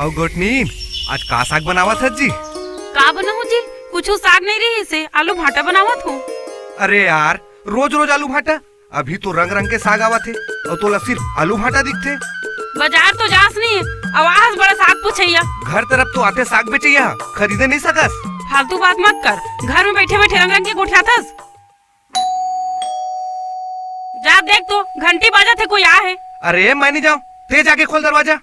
और गोटनी आज का साग बनावत है जी? का बनाऊ जी? कुछ साग नहीं रही से आलू भाटा बनावत हूँ। अरे यार रोज रोज आलू भाटा, अभी तो रंग रंग के साग आवत है और तोला सिर्फ आलू भाटा दिखते। बाजार तो जास नहीं है, आवाज बड़ा साग पूछैया। घर तरफ तो आते साग बेचैया, खरीदे नहीं सकस। फालतू बात मत कर, घर में बैठे बैठे रंग रंग के गोठियाथस। जा देख तो घंटी बजा थे, कोई आ है। अरे मैं नहीं जाऊँ, ते जाके खोल दरवाजा।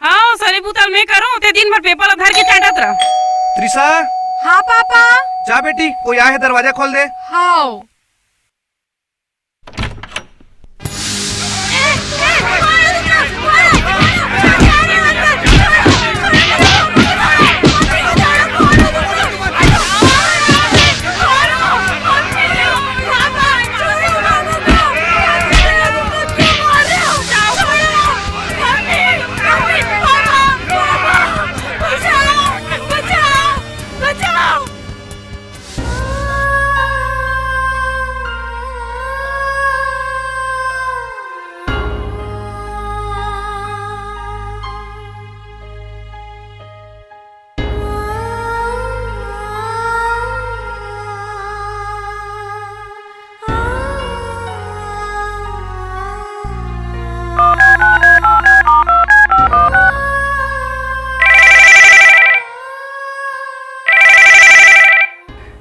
हाँ सरी पुतल मैं करूँ, ते दिन भर पेपर धर के चाटत रहा। त्रिशा। हाँ पापा। जा बेटी, कोई आ है, दरवाजा खोल दे। हाँ।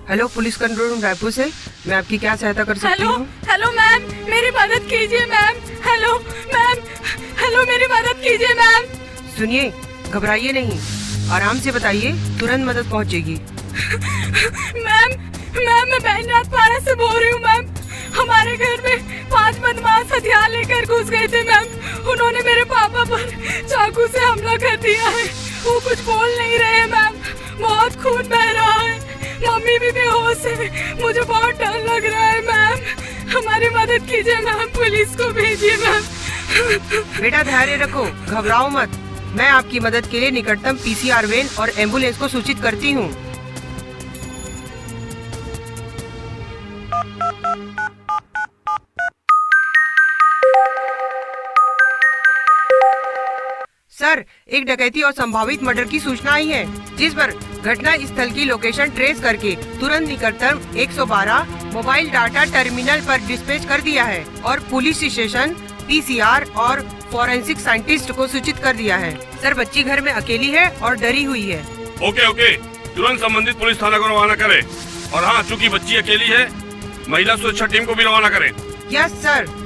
Hello, police control room Raipur से मैं आपकी क्या सहायता कर सकती हूँ? हेलो मैम, मेरी मदद कीजिए मैम। हेलो मैम, हेलो मेरी मदद कीजिए मैम। सुनिए, घबराइए नहीं, आराम से बताइए, तुरंत मदद पहुँचेगी। मैम मैं बैजनाथ पारा से बोल रही हूँ मैम। हमारे घर में 5 बदमाश हथियार लेकर घुस गए थे मैम। उन्होंने मेरे पापा पर चाकू से हमला कर दिया है। वो कुछ बोल नहीं रहे हैं मैम, बहुत खून बह रहा है, मम्मी भी बेहोश है, मुझे बहुत डर लग रहा है मैम। हमारी मदद कीजिए मैम, पुलिस को भेजिए मैम। बेटा धैर्य रखो, घबराओ मत। मैं आपकी मदद के लिए निकटतम पीसीआर वैन और एम्बुलेंस को सूचित करती हूँ। सर, एक डकैती और संभावित मर्डर की सूचना आई है, जिस पर घटना स्थल की लोकेशन ट्रेस करके तुरंत निकटतम 112 मोबाइल डाटा टर्मिनल पर डिस्पैच कर दिया है और पुलिस स्टेशन, पीसीआर और फॉरेंसिक साइंटिस्ट को सूचित कर दिया है। सर, बच्ची घर में अकेली है और डरी हुई है। ओके, तुरंत संबंधित पुलिस थाना को रवाना करें। और हाँ, चूंकि बच्ची अकेली है, महिला सुरक्षा टीम को भी रवाना करें। Yes sir.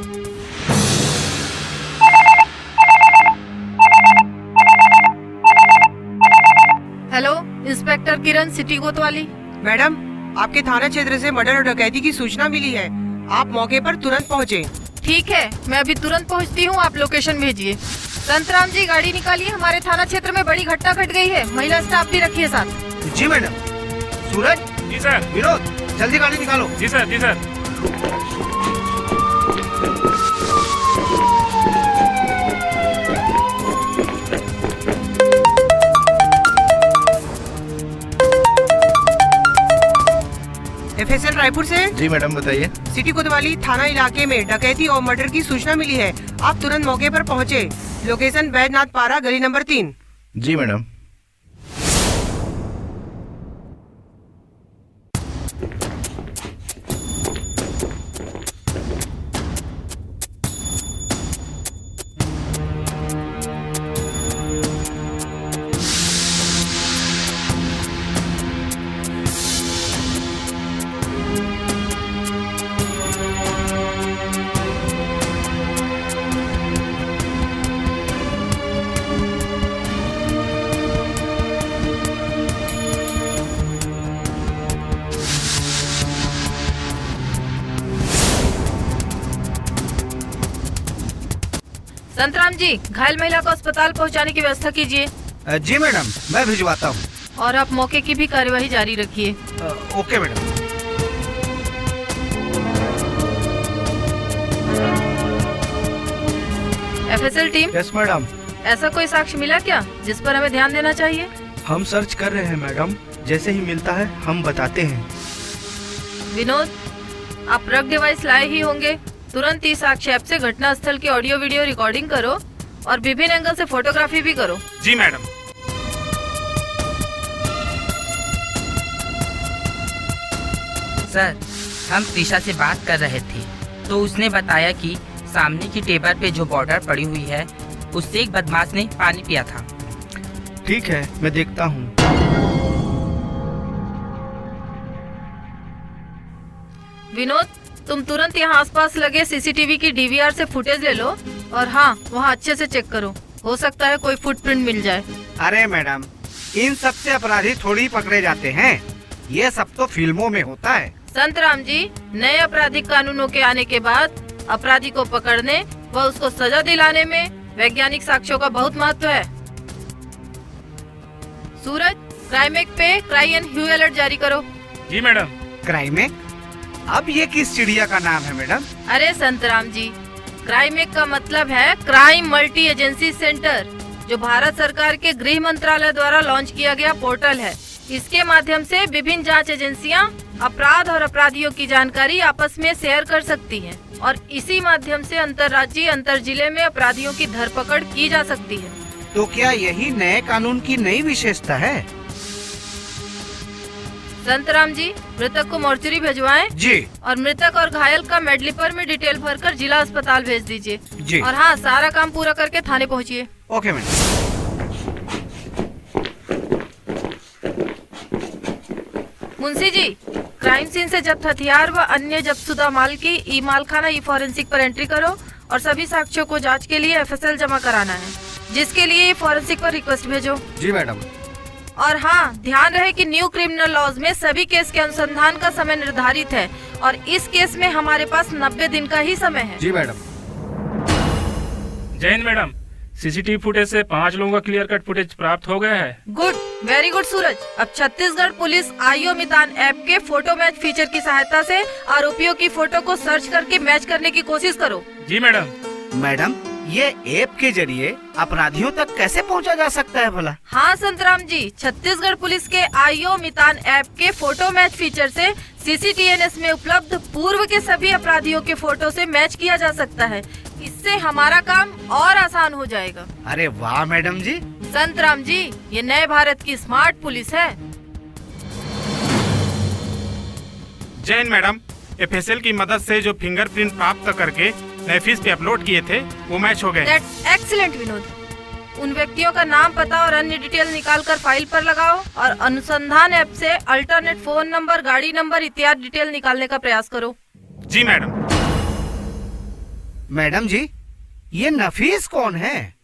हेलो, इंस्पेक्टर किरण, सिटी कोतवाली। मैडम, आपके थाना क्षेत्र से मर्डर और डकैती की सूचना मिली है, आप मौके पर तुरंत पहुँचे। ठीक है, मैं अभी तुरंत पहुंचती हूं, आप लोकेशन भेजिए। संतराम जी, गाड़ी निकालिए, हमारे थाना क्षेत्र में बड़ी घटना घट गई है, महिला स्टाफ भी रखिए साथ। जी मैडम। सूरज। जी सर। विनोद, जल्दी गाड़ी निकालो। जी सर। FSL रायपुर से। जी मैडम, बताइए। सिटी कोतवाली थाना इलाके में डकैती और मर्डर की सूचना मिली है, आप तुरंत मौके पर पहुंचे। लोकेशन बैजनाथ पारा, गली नंबर 3। जी मैडम। संतराम जी, घायल महिला को अस्पताल पहुंचाने की व्यवस्था कीजिए। जी मैडम, मैं भिजवाता हूँ। और आप मौके की भी कार्यवाही जारी रखिए। Okay madam. FSL team. Yes madam. ऐसा कोई साक्ष्य मिला क्या जिस पर हमें ध्यान देना चाहिए? हम सर्च कर रहे हैं मैडम, जैसे ही मिलता है हम बताते हैं। विनोद, आप ड्रग डिवाइस लाए ही होंगे, तुरंत ही साक्ष्य ऐप से घटना स्थल की ऑडियो वीडियो रिकॉर्डिंग करो और विभिन्न एंगल से फोटोग्राफी भी करो। जी मैडम। सर, हम त्रिशा से बात कर रहे थे तो उसने बताया कि सामने की टेबल पे जो बॉर्डर पड़ी हुई है उससे एक बदमाश ने पानी पिया था। ठीक है, मैं देखता हूँ। विनोद, तुम तुरंत यहाँ आसपास लगे सीसीटीवी की डीवीआर से फुटेज ले लो और हाँ, वहाँ अच्छे से चेक करो। हो सकता है कोई फुटप्रिंट मिल जाए। अरे मैडम, इन सब से अपराधी थोड़ी पकड़े जाते हैं, ये सब तो फिल्मों में होता है। संतराम जी, नए आपराधिक कानूनों के आने के बाद अपराधी को पकड़ने व उसको सजा दिलाने में वैज्ञानिक साक्ष्यों का बहुत महत्व है। सूरज, क्राइमेक पे क्राई एंड ह्यू अलर्ट जारी करो। जी मैडम। क्राइमेक? अब ये किस चिड़िया का नाम है मैडम? अरे संतराम जी, क्राइमेक का मतलब है क्राइम मल्टी एजेंसी सेंटर, जो भारत सरकार के गृह मंत्रालय द्वारा लॉन्च किया गया पोर्टल है। इसके माध्यम से विभिन्न जांच एजेंसियां अपराध और अपराधियों की जानकारी आपस में शेयर कर सकती हैं और इसी माध्यम से अंतर्राज्यीय अंतर जिले में अपराधियों की धरपकड़ की जा सकती है। तो क्या यही नए कानून की नई विशेषता है? संतराम जी, मृतक को मोर्चरी भिजवाएं जी। और मृतक और घायल का मेडलिपर में डिटेल भरकर जिला अस्पताल भेज दीजिए। जी। और हाँ, सारा काम पूरा करके थाने पहुँचिए। Okay madam. मुंशी जी, क्राइम सीन से जब्त हथियार व अन्य जब्तशुदा माल की ई मालखाना ई फॉरेंसिक पर एंट्री करो और सभी साक्ष्यों को जांच के लिए एफएसएल जमा कराना है, जिसके लिए फॉरेंसिक पर रिक्वेस्ट भेजो। जी मैडम। और हाँ, ध्यान रहे कि न्यू क्रिमिनल लॉज में सभी केस के अनुसंधान का समय निर्धारित है और इस केस में हमारे पास 90 दिन का ही समय है। जी madam. Jain madam, CCTV footage से 5 लोगों का क्लियर कट फुटेज प्राप्त हो गया है। गुड, वेरी गुड सूरज। अब छत्तीसगढ़ पुलिस आईओ मितान ऐप के फोटो मैच फीचर की सहायता से आरोपियों की फोटो को सर्च करके मैच करने की कोशिश करो। जी मैडम। मैडम, ये ऐप के जरिए अपराधियों तक कैसे पहुंचा जा सकता है भला? हाँ संतराम जी, छत्तीसगढ़ पुलिस के आईओ मितान ऐप के फोटो मैच फीचर से सीसीटीएनएस में उपलब्ध पूर्व के सभी अपराधियों के फोटो से मैच किया जा सकता है। इससे हमारा काम और आसान हो जाएगा। अरे वाह मैडम जी। संतराम जी, ये नए भारत की स्मार्ट पुलिस है। जैन मैडम, एफएसएल की मदद से जो फिंगरप्रिंट प्राप्त करके नेफिस पे अपलोड किए थे वो मैच हो गए। That's excellent Vinod. उन व्यक्तियों का नाम, पता और अन्य डिटेल निकालकर फाइल पर लगाओ और अनुसंधान ऐप से अल्टरनेट फोन नंबर, गाड़ी नंबर इत्यादि डिटेल निकालने का प्रयास करो। जी मैडम। मैडम जी, ये नफीस कौन है?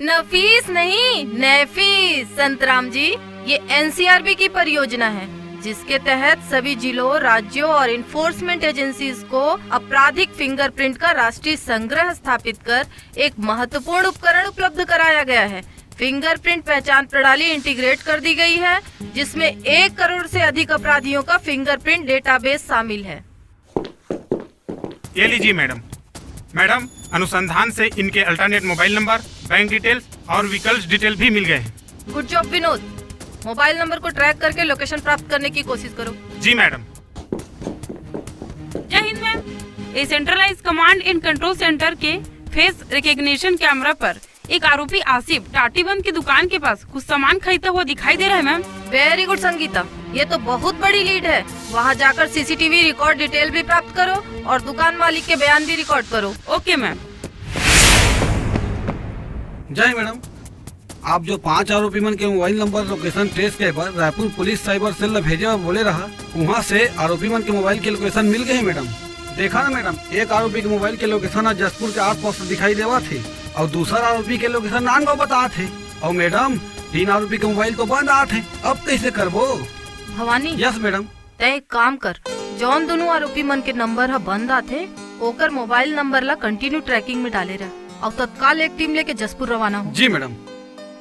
नफीस नहीं, नेफीस। संतराम जी, ये एनसीआरबी की परियोजना है, जिसके तहत सभी जिलों, राज्यों और इन्फोर्समेंट एजेंसीज को आपराधिक फिंगरप्रिंट का राष्ट्रीय संग्रह स्थापित कर एक महत्वपूर्ण उपकरण उपलब्ध कराया गया है। फिंगरप्रिंट पहचान प्रणाली इंटीग्रेट कर दी गई है, जिसमें 1 करोड़ से अधिक अपराधियों का फिंगरप्रिंट डेटाबेस शामिल है। ये लीजिए मैडम। मैडम, अनुसंधान से इनके alternate mobile number, bank details और व्हीकल्स डिटेल भी मिल गए हैं। Good job Vinod. मोबाइल नंबर को ट्रैक करके लोकेशन प्राप्त करने की कोशिश करो। जी मैडम। जय हिंद ma'am. A centralize command and control centre के फेस रिकॉग्निशन कैमरा पर एक आरोपी आसिफ टाटीबंद की दुकान के पास कुछ सामान खरीदता हुआ दिखाई दे रहा है मैम। वेरी गुड संगीता, ये तो बहुत बड़ी लीड है। वहाँ जाकर सीसीटीवी रिकॉर्ड डिटेल भी प्राप्त करो और दुकान मालिक के बयान भी रिकॉर्ड करो। Okay ma'am. जय मैडम, आप जो 5 आरोपी मन के मोबाइल नंबर लोकेशन ट्रेस के पर रायपुर पुलिस साइबर सेल में भेजे और बोले रहा, वहाँ से आरोपी मन के मोबाइल के लोकेशन मिल गए मैडम। देखा ना मैडम, एक आरोपी के मोबाइल के लोकेशन आज जसपुर के आसपास दिखाई देवा थे और दूसरा आरोपी के लोकेशन नानगांव बता थे। और मैडम, 3 आरोपी के मोबाइल तो बंद आ थे। अब कैसे करबो? भवानी। Yes madam. तय एक काम कर, जौन दोनों आरोपी मन के नंबर बंद आथे ओकर मोबाइल नंबर ला कंटिन्यू ट्रैकिंग में डाले रहा और तत्काल एक टीम लेके जसपुर रवाना हो। जी मैडम।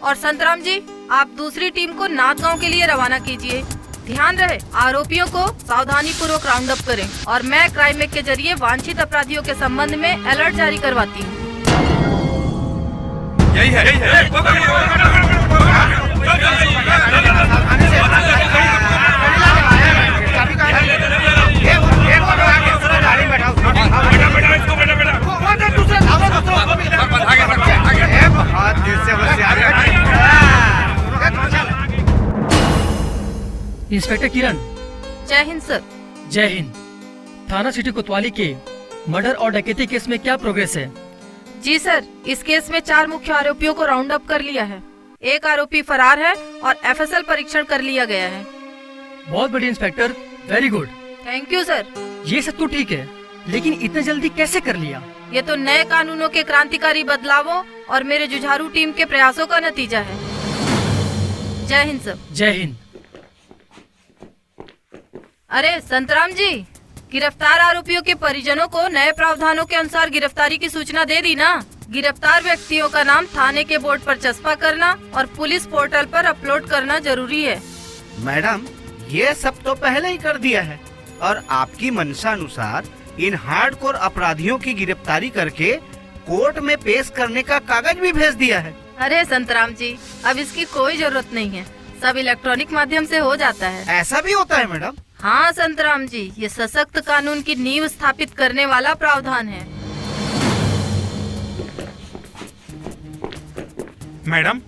और संतराम जी, आप दूसरी टीम को नाथगांव के लिए रवाना कीजिए। ध्यान रहे, आरोपियों को सावधानी पूर्वक राउंड अप करें और मैं क्राइमेक के जरिए वांछित अपराधियों के संबंध में अलर्ट जारी करवाती हूँ। यही है। इंस्पेक्टर किरण, जय हिंद सर। जय हिंद। थाना सिटी कोतवाली के मर्डर और डकैती केस में क्या प्रोग्रेस है? जी सर, इस केस में 4 मुख्य आरोपियों को राउंड अप कर लिया है। एक आरोपी फरार है और FSL परीक्षण कर लिया गया है। बहुत बढ़िया inspector, very good. Thank you sir. ये सब तो ठीक है, लेकिन इतने जल्दी कैसे कर लिया? ये तो नए कानूनों के क्रांतिकारी बदलावों और मेरे जुझारू टीम के प्रयासों का नतीजा है। जय हिंद सर। जय हिंद। अरे संतराम जी, गिरफ्तार आरोपियों के परिजनों को नए प्रावधानों के अनुसार गिरफ्तारी की सूचना दे दी ना? गिरफ्तार व्यक्तियों का नाम थाने के बोर्ड पर चस्पा करना और पुलिस पोर्टल पर अपलोड करना जरूरी है। मैडम, ये सब तो पहले ही कर दिया है और आपकी मंशा अनुसार इन हार्डकोर अपराधियों की गिरफ्तारी करके कोर्ट में पेश करने का कागज भी भेज दिया है। अरे संतराम जी, अब इसकी कोई जरूरत नहीं है, सब इलेक्ट्रॉनिक माध्यम से हो जाता है। ऐसा भी होता है मैडम? हाँ संतराम जी, ये सशक्त कानून की नींव स्थापित करने वाला प्रावधान है। मैडम,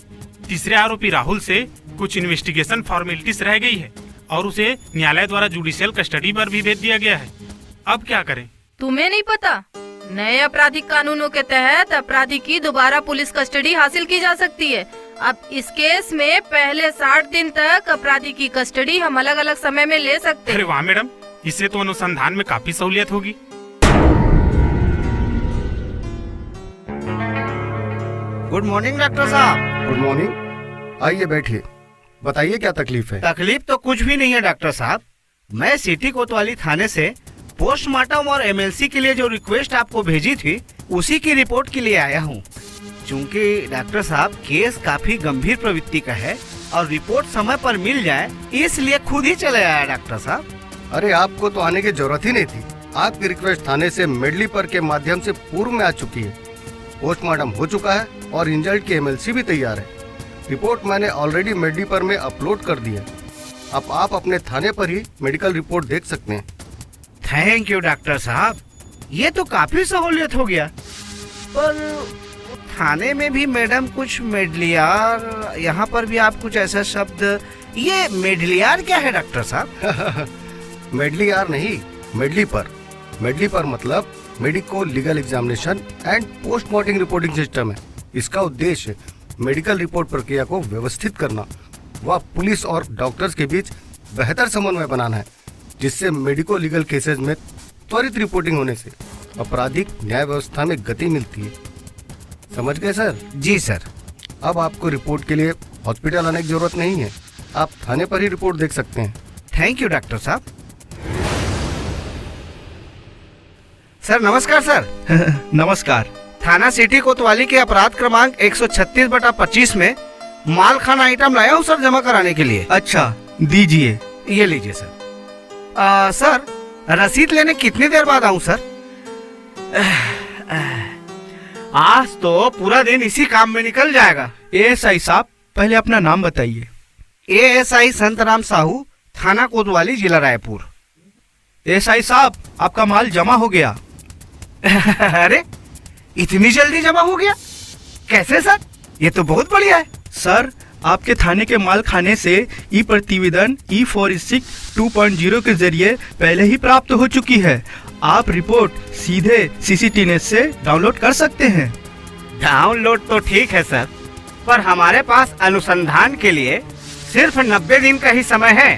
तीसरे आरोपी राहुल से कुछ इन्वेस्टिगेशन फॉर्मेलिटीज रह गई है और उसे न्यायालय द्वारा जुडिशियल कस्टडी पर भी भेज दिया गया है। अब क्या करें? तुम्हें नहीं पता? नए आपराधिक कानूनों के तहत अपराधी की दोबारा पुलिस कस्टडी हासिल की जा सकती है। अब इस केस में पहले 60 दिन तक अपराधी की कस्टडी हम अलग अलग समय में ले सकते हैं। अरे वाह मैडम, इससे तो अनुसंधान में काफी सहूलियत होगी। गुड मॉर्निंग डॉक्टर साहब। गुड मॉर्निंग, आइए बैठिए, बताइए क्या तकलीफ है? तकलीफ तो कुछ भी नहीं है डॉक्टर साहब। मैं सिटी कोतवाली थाने से पोस्टमार्टम और MLC के लिए जो रिक्वेस्ट आपको भेजी थी उसी की रिपोर्ट के लिए आया हूँ। चूँकि डॉक्टर साहब केस काफी गंभीर प्रवृत्ति का है और रिपोर्ट समय पर मिल जाए, इसलिए खुद ही चले आया डॉक्टर साहब। अरे आपको तो आने की जरूरत ही नहीं थी। आपकी रिक्वेस्ट थाने से मेडली पर के माध्यम से पूर्व में आ चुकी है। पोस्टमार्टम हो चुका है और रिजल्ट की MLC भी तैयार है। रिपोर्ट मैंने ऑलरेडी मेडली पर में अपलोड कर दी है। अब आप अपने थाने पर ही मेडिकल रिपोर्ट देख सकते हैं। थैंक यू डॉक्टर साहब, ये तो काफी सहूलियत हो गया। पर थाने में भी मैडम कुछ मेडलियार, यहाँ पर भी आप कुछ ऐसा शब्द, ये मेडलियार क्या है डॉक्टर साहब? मेडलियार नहीं, मेडली पर। मेडली पर मतलब medico legal examination and postmortem reporting system है। इसका उद्देश्य मेडिकल रिपोर्ट प्रक्रिया को व्यवस्थित करना व पुलिस और डॉक्टर्स के बीच बेहतर समन्वय बनाना है, जिससे मेडिको लीगल केसेस में त्वरित रिपोर्टिंग होने से आपराधिक न्याय व्यवस्था में गति मिलती है। समझ गए सर? जी सर। अब आपको रिपोर्ट के लिए हॉस्पिटल आने की जरूरत नहीं है, आप थाने पर ही रिपोर्ट देख सकते हैं। थैंक यू डॉक्टर साहब। सर नमस्कार सर। नमस्कार। थाना सिटी कोतवाली के अपराध क्रमांक 136/25 में माल खाना आइटम लाया हूँ सर जमा कराने के लिए। अच्छा दीजिए। ये लीजिए सर। सर रसीद लेने कितनी देर बाद आऊँ सर? आज तो पूरा दिन इसी काम में निकल जाएगा। ASI साहब, पहले अपना नाम बताइए। ASI संतराम साहू, थाना कोतवाली, जिला रायपुर। ASI साहब, आपका माल जमा हो गया। अरे इतनी जल्दी जमा हो गया? कैसे सर? ये तो बहुत बढ़िया है। सर, आपके थाने के माल खाने से ई प्रतिवेदन E-4 2.0 के जरिए पहले ही प्राप्त हो चुकी है। आप रिपोर्ट सीधे CCTV नेट से डाउनलोड कर सकते हैं। डाउनलोड तो ठीक है सर, पर हमारे पास अनुसंधान के लिए सिर्फ 90 दिन का ही समय है।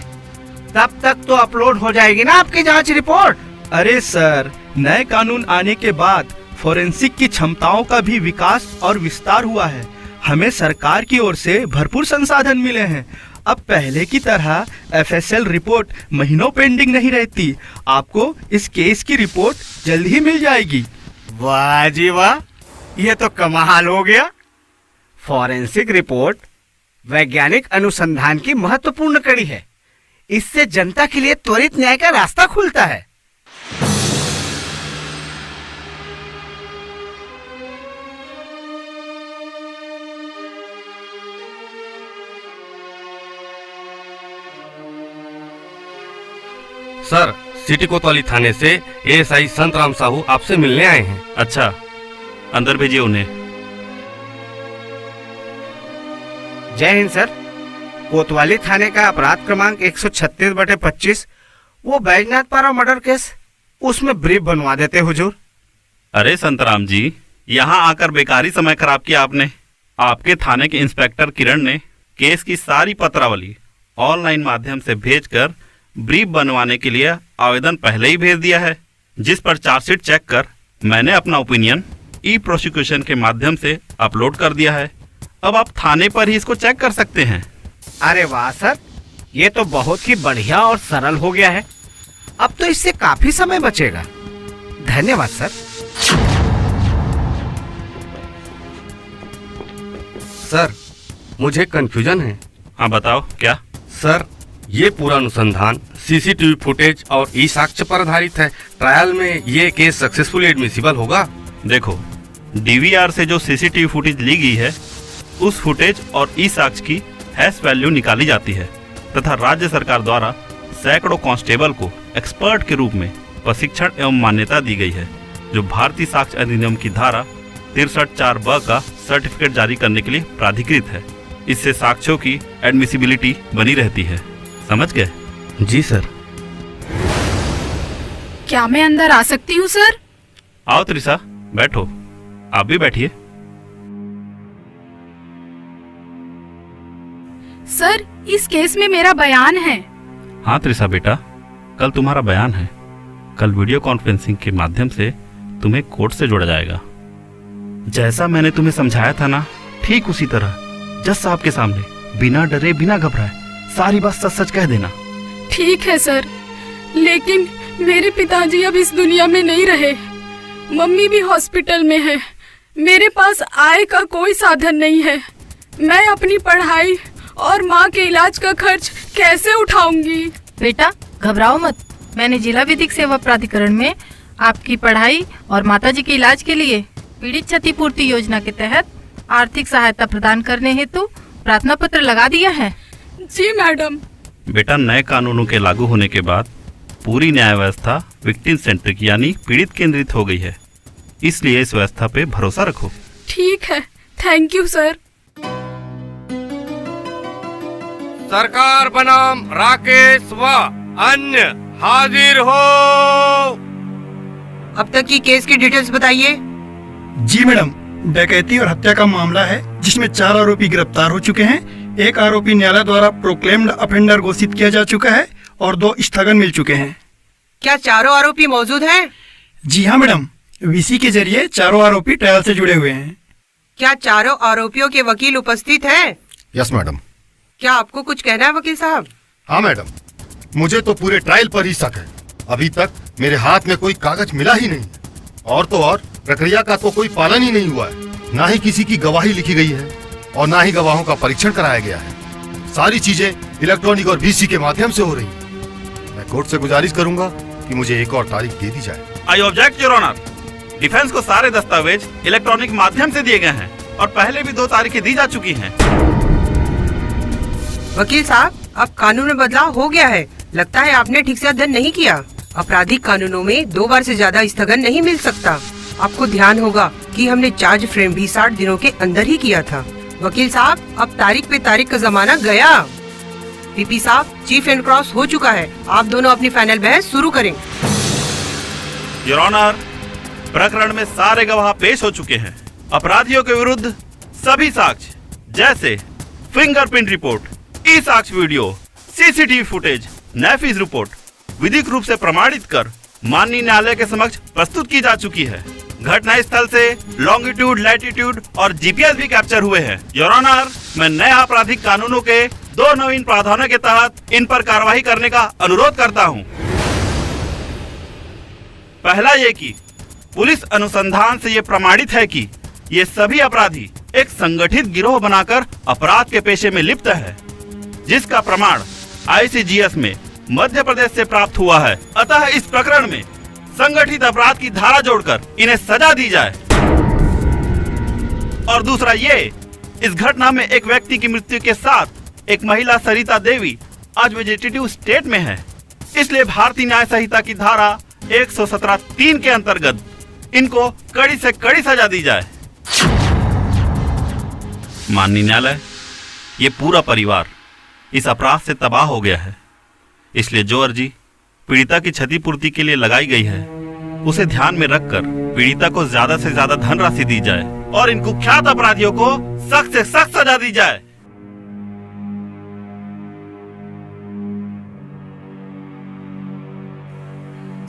तब तक तो अपलोड हो जाएगी ना आपकी जांच रिपोर्ट? अरे सर, नए कानून आने के बाद फोरेंसिक की क्षमताओं का भी विकास और विस्तार हुआ है। हमें सरकार की ओर से भरपूर संसाधन मिले हैं। अब पहले की तरह FSL रिपोर्ट महीनों पेंडिंग नहीं रहती। आपको इस केस की रिपोर्ट जल्द ही मिल जाएगी। वाह जी वाह, ये तो कमाल हो गया। फॉरेंसिक रिपोर्ट वैज्ञानिक अनुसंधान की महत्वपूर्ण कड़ी है। इससे जनता के लिए त्वरित न्याय का रास्ता खुलता है। सर, सिटी कोतवाली थाने से ASI संतराम साहू आपसे मिलने आए हैं। अच्छा, अंदर भेजिए उन्हें। जय हिंद सर। कोतवाली थाने का अपराध क्रमांक 136/25 वो बैजनाथ पारा मर्डर केस, उसमें ब्रीफ बनवा देते हुजूर। अरे संतराम जी, यहाँ आकर बेकारी समय खराब किया आपने। आपके थाने के इंस्पेक्टर किरण ने केस की सारी पत्रावली ऑनलाइन माध्यम से भेजकर ब्रीफ बनवाने के लिए आवेदन पहले ही भेज दिया है, जिस पर चार्जशीट चेक कर मैंने अपना ओपिनियन ई प्रोसिक्यूशन के माध्यम से अपलोड कर दिया है। अब आप थाने पर ही इसको चेक कर सकते हैं। अरे वाह सर, ये तो बहुत ही बढ़िया और सरल हो गया है। अब तो इससे काफी समय बचेगा। धन्यवाद सर। सर, मुझे कंफ्यूजन है। हाँ बताओ क्या? सर, ये पूरा अनुसंधान सीसीटीवी फुटेज और ई साक्ष्य पर आधारित है। ट्रायल में ये केस सक्सेसफुली एडमिसिबल होगा? देखो, डीवीआर से जो सीसीटीवी फुटेज ली गई है, उस फुटेज और ई साक्ष्य की हैश वैल्यू निकाली जाती है तथा राज्य सरकार द्वारा सैकड़ों कांस्टेबल को एक्सपर्ट के रूप में प्रशिक्षण एवं मान्यता दी गई है, जो भारतीय साक्ष्य अधिनियम की धारा 63(4)(ब) का सर्टिफिकेट जारी करने के लिए प्राधिकृत है। इससे साक्ष्यों की एडमिसिबिलिटी बनी रहती है। समझ गए? जी सर। क्या मैं अंदर आ सकती हूँ सर? आओ त्रिशा, बैठो। आप भी बैठिए। सर, इस केस में मेरा बयान है। हाँ त्रिशा बेटा, कल तुम्हारा बयान है। कल वीडियो कॉन्फ्रेंसिंग के माध्यम से तुम्हें कोर्ट से जोड़ा जाएगा। जैसा मैंने तुम्हें समझाया था ना, ठीक उसी तरह जज साहब के सामने बिना डरे बिना घबराए सारी बात सच सच कह देना। ठीक है सर, लेकिन मेरे पिताजी अब इस दुनिया में नहीं रहे। मम्मी भी हॉस्पिटल में है। मेरे पास आय का कोई साधन नहीं है। मैं अपनी पढ़ाई और माँ के इलाज का खर्च कैसे उठाऊंगी? बेटा घबराओ मत, मैंने जिला विधिक सेवा प्राधिकरण में आपकी पढ़ाई और माताजी के इलाज के लिए पीड़ित क्षतिपूर्ति योजना के तहत आर्थिक सहायता प्रदान करने हेतु प्रार्थना पत्र लगा दिया है। जी मैडम। बेटा, नए कानूनों के लागू होने के बाद पूरी न्याय व्यवस्था विक्टिम सेंट्रिक यानी पीड़ित केंद्रित हो गई है, इसलिए इस व्यवस्था पे भरोसा रखो। ठीक है, थैंक यू सर। सरकार बनाम राकेश व अन्य हाजिर हो। अब तक की केस की डिटेल्स बताइए। जी मैडम, डकैती और हत्या का मामला है, जिसमें 4 आरोपी गिरफ्तार हो चुके हैं। एक आरोपी न्यायालय द्वारा प्रोक्लेम्ड अफेंडर घोषित किया जा चुका है और 2 स्थगन मिल चुके हैं। क्या चारों आरोपी मौजूद हैं? जी हाँ मैडम, वीसी के जरिए चारों आरोपी ट्रायल से जुड़े हुए हैं। क्या चारों आरोपियों के वकील उपस्थित हैं? Yes madam. क्या आपको कुछ कहना है वकील साहब? हाँ मैडम, मुझे तो पूरे ट्रायल पर ही शक है। अभी तक मेरे हाथ में कोई कागज मिला ही नहीं, और तो और प्रक्रिया का तो कोई पालन ही नहीं हुआ है। ना ही किसी की गवाही लिखी गई है और ना ही गवाहों का परीक्षण कराया गया है। सारी चीजें इलेक्ट्रॉनिक और वीसी के माध्यम से हो रही है। मैं कोर्ट से गुजारिश करूंगा कि मुझे एक और तारीख दे दी जाए। I object your honour. Defence को सारे दस्तावेज इलेक्ट्रॉनिक माध्यम से दिए गए हैं और पहले भी 2 तारीखें दी जा चुकी हैं। वकील साहब, अब कानून में बदलाव हो गया है। लगता है आपने ठीक से अध्ययन नहीं किया। आपराधिक कानूनों में 2 बार से ज्यादा स्थगन नहीं मिल सकता। आपको ध्यान होगा कि हमने चार्ज फ्रेम भी 60 दिनों के अंदर ही किया था। वकील साहब, अब तारीख पे तारीख का जमाना गया। पीपी साहब, चीफ एंड क्रॉस हो चुका है। आप दोनों अपनी फाइनल बहस शुरू करें। योर ऑनर, प्रकरण में सारे गवाह पेश हो चुके हैं। अपराधियों के विरुद्ध सभी साक्ष्य जैसे फिंगरप्रिंट रिपोर्ट, ई साक्ष्य वीडियो, सीसीटीवी फुटेज, नाफिज रिपोर्ट विधिक रूप से प्रमाणित कर माननीय न्यायालय के समक्ष प्रस्तुत की जा चुकी है। घटना स्थल से लॉन्गिट्यूड, लैटिट्यूड और जीपीएस भी कैप्चर हुए हैं। योर ऑनर, मैं नए आपराधिक कानूनों के 2 नवीन प्रावधानों के तहत इन पर कार्रवाई करने का अनुरोध करता हूं। पहला ये कि पुलिस अनुसंधान से ये प्रमाणित है कि ये सभी अपराधी एक संगठित गिरोह बनाकर अपराध के पेशे में लिप्त है, जिसका प्रमाण आईसीजीएस में मध्य प्रदेश से प्राप्त हुआ है। अतः इस प्रकरण में संगठित अपराध की धारा जोड़कर इन्हें सजा दी जाए। और दूसरा ये, इस घटना में एक व्यक्ति की मृत्यु के साथ एक महिला सरिता देवी आज वेजिटेटिव स्टेट में है, इसलिए भारतीय न्याय संहिता की धारा 117(3) के अंतर्गत इनको कड़ी से कड़ी सजा दी जाए। माननीय न्यायालय, ये पूरा परिवार इस अपराध से तबाह हो गया है, इसलिए जो अर्जी पीड़िता की क्षतिपूर्ति के लिए लगाई गई है, उसे ध्यान में रखकर पीड़िता को ज्यादा से ज्यादा धनराशि दी जाए और इन कुख्यात अपराधियों को सख्त से सख्त सजा दी जाए।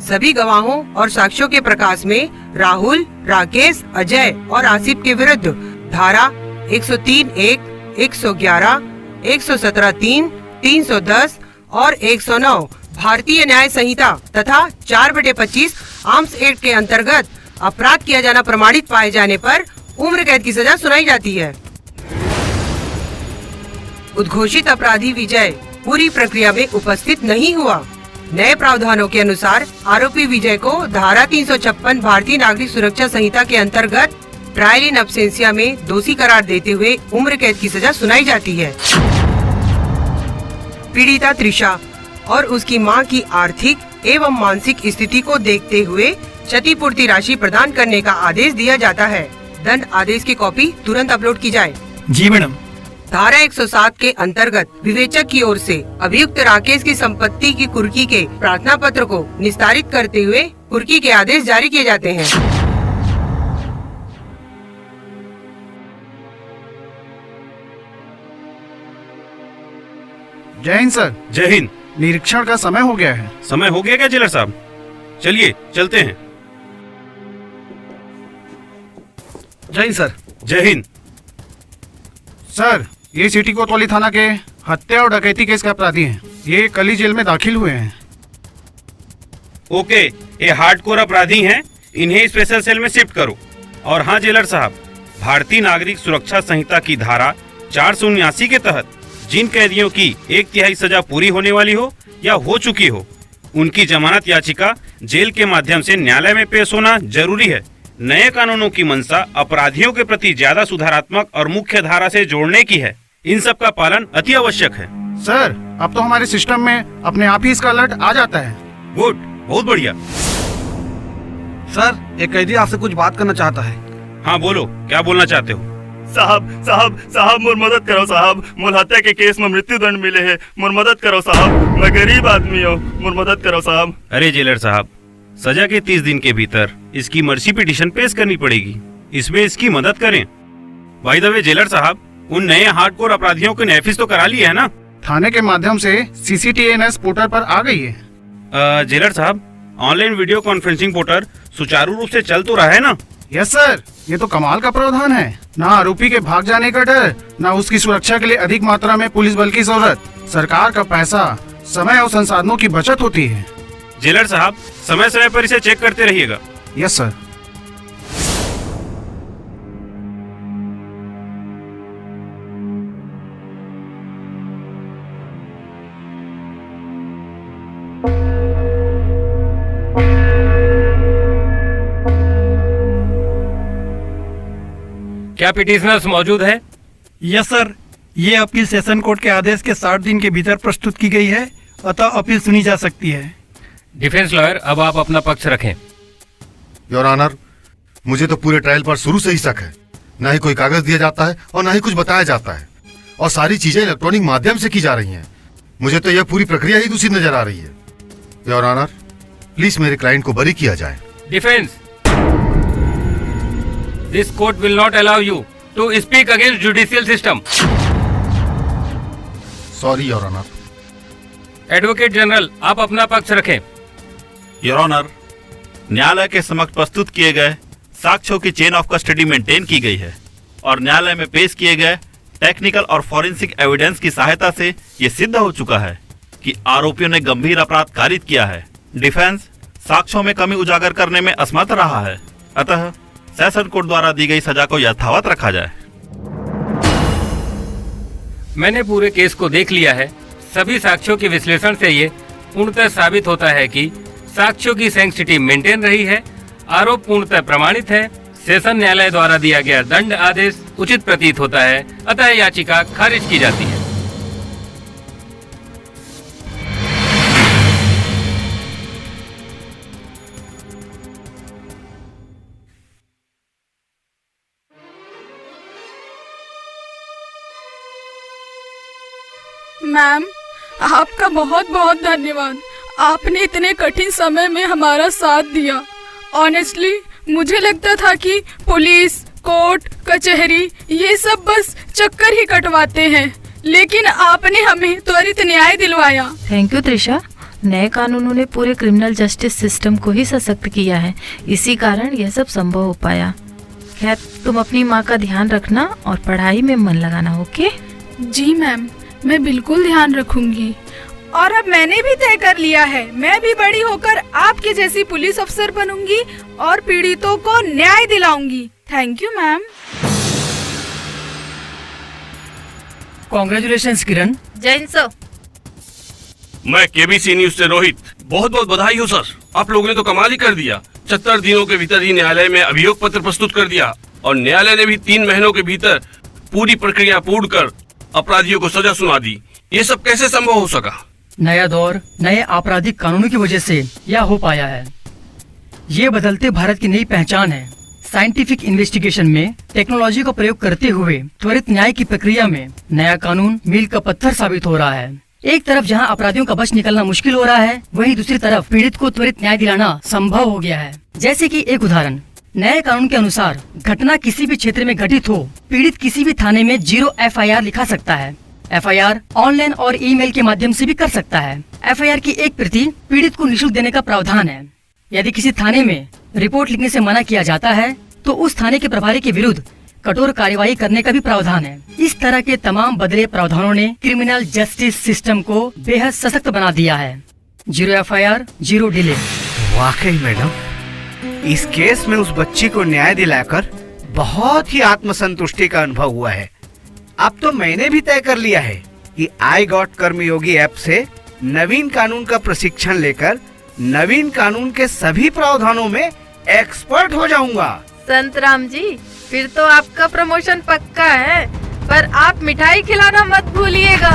सभी गवाहों और साक्ष्यों के प्रकाश में राहुल, राकेश, अजय और आसिफ के विरुद्ध धारा 103(1), 111, 117(3), 310 और 109 भारतीय न्याय संहिता तथा 4/25 आर्म्स एक्ट के अंतर्गत अपराध किया जाना प्रमाणित पाए जाने पर उम्र कैद की सजा सुनाई जाती है। उद्घोषित अपराधी विजय पूरी प्रक्रिया में उपस्थित नहीं हुआ। नए प्रावधानों के अनुसार आरोपी विजय को धारा 356 भारतीय नागरिक सुरक्षा संहिता के अंतर्गत ट्रायल इन अब्सेंसिया में दोषी करार देते हुए उम्र कैद की सजा सुनाई जाती है। पीड़िता त्रिशा और उसकी मां की आर्थिक एवं मानसिक स्थिति को देखते हुए क्षतिपूर्ति राशि प्रदान करने का आदेश दिया जाता है। दंड आदेश की कॉपी तुरंत अपलोड की जाए। जी मैडम। धारा 107 के अंतर्गत विवेचक की ओर से अभियुक्त राकेश की संपत्ति की कुर्की के प्रार्थना पत्र को निस्तारित करते हुए कुर्की के आदेश जारी किए जाते हैं। जय हिंद सर। जय हिंद। निरीक्षण का समय हो गया है। समय हो गया क्या जेलर साहब? चलिए चलते हैं। जय हिंद सर। जय हिंद। सर, ये सिटी कोतवाली थाना के हत्या और डकैती केस के अपराधी हैं। ये कल ही जेल में दाखिल हुए हैं। ओके, ये हार्डकोर अपराधी हैं, इन्हें स्पेशल सेल में शिफ्ट करो। और हाँ जेलर साहब, भारतीय नागरिक सुरक्षा संहिता की धारा 479 के तहत जिन कैदियों की 1/3 सजा पूरी होने वाली हो या हो चुकी हो, उनकी जमानत याचिका जेल के माध्यम से न्यायालय में पेश होना जरूरी है। नए कानूनों की मंशा अपराधियों के प्रति ज्यादा सुधारात्मक और मुख्य धारा से जोड़ने की है। इन सब का पालन अति आवश्यक है। सर, अब तो हमारे सिस्टम में अपने आप ही इसका अलर्ट आ जाता है। गुड, बहुत बढ़िया। सर, एक कैदी आपसे कुछ बात करना चाहता है। हाँ बोलो, क्या बोलना चाहते हो? साहब साहब साहब मोर मदद करो साहब, मोर हत्या के केस में मृत्यु दंड मिले है, मोर मदद करो साहब, मैं गरीब आदमी हूँ, मोर मदद करो साहब। अरे जेलर साहब, सजा के 30 दिन के भीतर इसकी मर्सी पिटीशन पेश करनी पड़ेगी, इसमें इसकी मदद करें। बाय द वे जेलर साहब, उन नए हार्डकोर अपराधियों के नैफिस तो करा लिया है ना? थाने के माध्यम से CCTNS पोर्टल पर आ गई है। जेलर साहब, ऑनलाइन वीडियो कॉन्फ्रेंसिंग पोर्टल सुचारू रूप से चल तो रहा है ना? यस सर, ये तो कमाल का प्रावधान है। ना आरोपी के भाग जाने का डर, ना उसकी सुरक्षा के लिए अधिक मात्रा में पुलिस बल की जरूरत। सरकार का पैसा, समय और संसाधनों की बचत होती है। जेलर साहब, समय समय पर इसे चेक करते रहिएगा। Yes sir. क्या पिटिशनर्स मौजूद है? यस सर, ये अपील सेशन कोर्ट के आदेश के 60 दिन के भीतर प्रस्तुत की गई है, अतः अपील सुनी जा सकती है। डिफेंस लॉयर, अब आप अपना पक्ष रखें। योर ऑनर, मुझे तो पूरे ट्रायल पर शुरू से ही शक है। न ही कोई कागज दिया जाता है और न ही कुछ बताया जाता है, और सारी चीजें इलेक्ट्रॉनिक माध्यम से की जा रही हैं। मुझे तो यह पूरी प्रक्रिया ही दूसरी नजर आ रही है। योर ऑनर, प्लीज मेरे क्लाइंट को बरी किया जाए। Defence, this court will not allow you to speak against judicial system. Sorry your honour. Advocate general, आप अपना पक्ष रखें। योर ऑनर, न्यायालय के समक्ष प्रस्तुत किए गए साक्ष्यों की चेन ऑफ कस्टडी मेंटेन की गई है और न्यायालय में पेश किए गए टेक्निकल और फॉरेंसिक एविडेंस की सहायता से ये सिद्ध हो चुका है कि आरोपियों ने गंभीर अपराध कारित किया है। डिफेंस साक्ष्यों में कमी उजागर करने में असमर्थ रहा है, अतः सेशन कोर्ट द्वारा दी गई सजा को यथावत रखा जाए। मैंने पूरे केस को देख लिया है। सभी साक्ष्यों के विश्लेषण से ये पूर्णतः साबित होता है कि साक्ष्यों की सेंसिटिविटी मेंटेन रही है, आरोप पूर्णतः प्रमाणित है, सेशन न्यायालय द्वारा दिया गया दंड आदेश उचित प्रतीत होता है, अतः याचिका खारिज की जाती है। मैम, आपका बहुत बहुत धन्यवाद। आपने इतने कठिन समय में हमारा साथ दिया। ऑनेस्टली मुझे लगता था कि पुलिस, कोर्ट, कचहरी ये सब बस चक्कर ही कटवाते हैं, लेकिन आपने हमें त्वरित न्याय दिलवाया। Thank you Trisha. नए कानूनों ने पूरे क्रिमिनल जस्टिस सिस्टम को ही सशक्त किया है, इसी कारण यह सब संभव हो पाया। खैर, तुम अपनी माँ का ध्यान रखना और पढ़ाई में मन लगाना, ओके? जी मैम, मैं बिल्कुल ध्यान रखूंगी। और अब मैंने भी तय कर लिया है, मैं भी बड़ी होकर आपके जैसी पुलिस अफसर बनूंगी और पीड़ितों को न्याय दिलाऊंगी। Thank you ma'am. Congratulations Kiran. जय हिंद सर। मैं केबीसी न्यूज से रोहित। बहुत बहुत बधाई हो सर, आप लोगों ने तो कमाल ही कर दिया। 70 दिनों के भीतर ही न्यायालय में अभियोग पत्र प्रस्तुत कर दिया और न्यायालय ने भी 3 महीनों के भीतर पूरी प्रक्रिया पूर्ण कर अपराधियों को सजा सुना दी। ये सब कैसे संभव हो सका? नया दौर, नए आपराधिक कानूनों की वजह से यह हो पाया है। ये बदलते भारत की नई पहचान है। साइंटिफिक इन्वेस्टिगेशन में टेक्नोलॉजी का प्रयोग करते हुए त्वरित न्याय की प्रक्रिया में नया कानून मील का पत्थर साबित हो रहा है। एक तरफ जहां अपराधियों का बच निकलना मुश्किल हो रहा है, वहीं दूसरी तरफ पीड़ित को त्वरित न्याय दिलाना संभव हो गया है। जैसे कि एक उदाहरण, नए कानून के अनुसार घटना किसी भी क्षेत्र में घटित हो, पीड़ित किसी भी थाने में 0 FIR लिखा सकता है। FIR ऑनलाइन और ईमेल के माध्यम से भी कर सकता है। FIR की एक प्रति पीड़ित को निःशुल्क देने का प्रावधान है। यदि किसी थाने में रिपोर्ट लिखने से मना किया जाता है तो उस थाने के प्रभारी के विरुद्ध कठोर कार्यवाही करने का भी प्रावधान है। इस तरह के तमाम बदले प्रावधानों ने क्रिमिनल जस्टिस सिस्टम को बेहद सशक्त बना दिया है। 0 FIR 0 डिले। वाकई मैडम, इस केस में उस बच्ची को न्याय दिलाकर बहुत ही आत्मसंतुष्टि का अनुभव हुआ है। अब तो मैंने भी तय कर लिया है कि आई गॉट कर्मयोगी ऐप से नवीन कानून का प्रशिक्षण लेकर नवीन कानून के सभी प्रावधानों में एक्सपर्ट हो जाऊंगा। संतराम जी, फिर तो आपका प्रमोशन पक्का है, पर आप मिठाई खिलाना मत भूलिएगा।